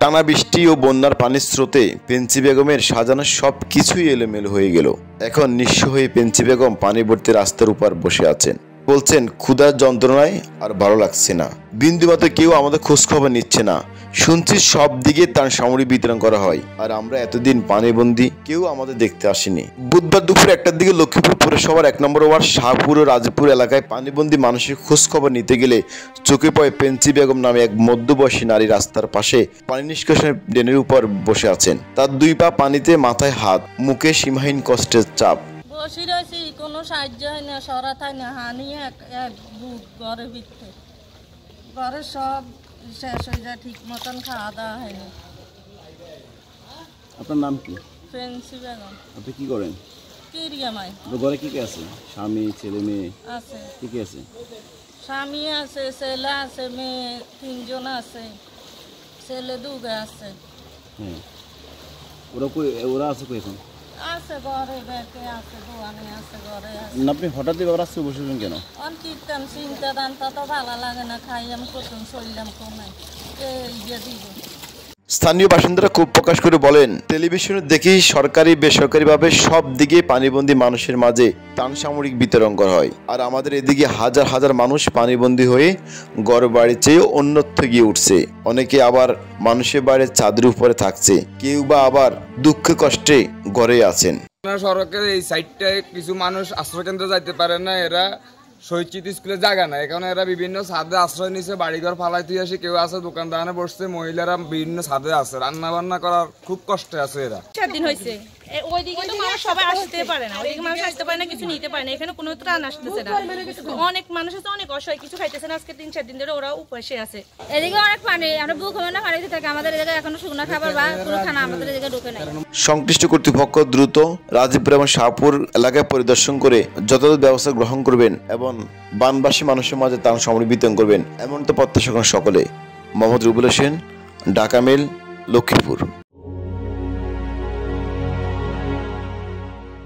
টানা বৃষ্টি ও বন্যার পানির স্রোতে পেঞ্চি বেগমের সাজানো সব কিছুই এলোমেলো হয়ে গেল। এখন নিঃস্ব হয়ে পেঞ্চি বেগম পানি ভর্তি রাস্তার উপর বসে আছেন। বলছেন, ক্ষুধার যন্ত্রণায় আর ভালো লাগছে না, বিন্দুমাত্র কেউ আমাদের খোঁজ খবর নিচ্ছে না। শুনছি সব দিকে তার সামগ্রী বিতরণ করা হয়, আর আমরা এতদিন পানিবন্দী, কেউ আমাদের দেখতে আসেনি। বুধবার দুপুর 1টার দিকে লক্ষ্মীপুর পৌরসভার 1 নম্বর ওয়ার্ড শাহপুর ও রাজপুর এলাকায় পানিবন্দী মানুষের খোঁজ খবর নিতে গেলে চোখে পড়ে পেঞ্চি বেগম নামে এক মধ্যবয়সী নারী রাস্তার পাশে পানি নিষ্কাশনের ড্রেনের উপর বসে আছেন। তার 2 পা পানিতে, মাথায় হাত, মুখে সীমাহীন কষ্টের চাপ। বসে রয়েছি, কোনো সাহায্য হয় না, সরাত হয় না, হানি এক বুক ঘরের ভিতরে, ঘরে সব শেষ হয়ে যায়, ঠিক মতন খাওয়া দাওয়া হয়নি। আপনার নাম কি? পেঞ্চি বেগম। আপনি কি করেন? কিরিয়ামাই। ঘরে কি কি আছে? স্বামী, ছেলে, মেয়ে আছে। কি কি আছে? স্বামী আছে, ছেলে আছে, মেয়ে 3 জন আছে, ছেলে 2 আছে। হ্যাঁ, ওরা আছে কই এখন? আছে ঘরে, ব্যাগে আছে, দোয়ানে আছে, ঘরে আছে। আপনি হঠাৎ এবার আসতে বসেছেন কেন? কীর্তন চিন্তা দানটা তো ভালো লাগে না, খাইলাম কতন চললাম কমে দিব। স্থানীয় বাসিন্দারা ক্ষোভ প্রকাশ করে বলেন, টেলিভিশনে দেখি সরকারি বেসরকারিভাবে সব দিকে পানিবন্দী মানুষের মাঝে ত্রাণ সামগ্রী বিতরণ করা হয়, আর আমাদের এদিকে হাজার হাজার মানুষ পানিবন্দী হয়ে ঘর বাড়ি চেয়ে অন্যত্র গিয়ে উঠছে। অনেকে আবার মানুষের বাইরে চাঁদের উপরে থাকছে, কেউ বা আবার দুঃখে কষ্টে ঘরে আছেন। সড়কের এই সাইডটায় কিছু মানুষ আশ্রয় কেন্দ্রে যাইতে পারে না, এরা শহীদ স্কুলে জায়গা না, এখানে এরা বিভিন্ন ছাদে আশ্রয় নিচ্ছে, বাড়িঘর ফালাই তুই আসে, কেউ আছে দোকান দোকানে বসছে, মহিলারা বিভিন্ন ছাদে আছে, রান্না বান্না করার খুব কষ্টে আছে এরা। 4 দিন হয়েছে, ওইদিকে তো মানুষ সবাই আসতে পারে না, ওইদিকে মানুষ আসতে পারে না, কিছু নিতে পারে না, এখানে কোনো ত্রাণ আসতেছে না, অনেক মানুষ আছে, অনেক অসহায়, কিছু খাইতেছে না, আজকে 3-4 দিন ধরে ওরা উপাসে আছে। এদিকে অনেক পানি, আমরা বুক হবে না পানিতে থাকে, আমাদের এদিকে এখনো শুকনো খাবার বা কোনো খানা আমাদের এদিকে ঢোকে নাই। সংশ্লিষ্ট কর্তৃপক্ষ দ্রুত রাজীবপুর এবং শাহপুর এলাকায় পরিদর্শন করে যথাযথ ব্যবস্থা গ্রহণ করবেন এবং বানবাসী মানুষের মাঝে ত্রাণ সামগ্রী বিতরণ করবেন, এমন তো প্রত্যাশা করেন সকলে। মোহাম্মদ রুবুল হোসেন, ঢাকা মেল, লক্ষ্মীপুর।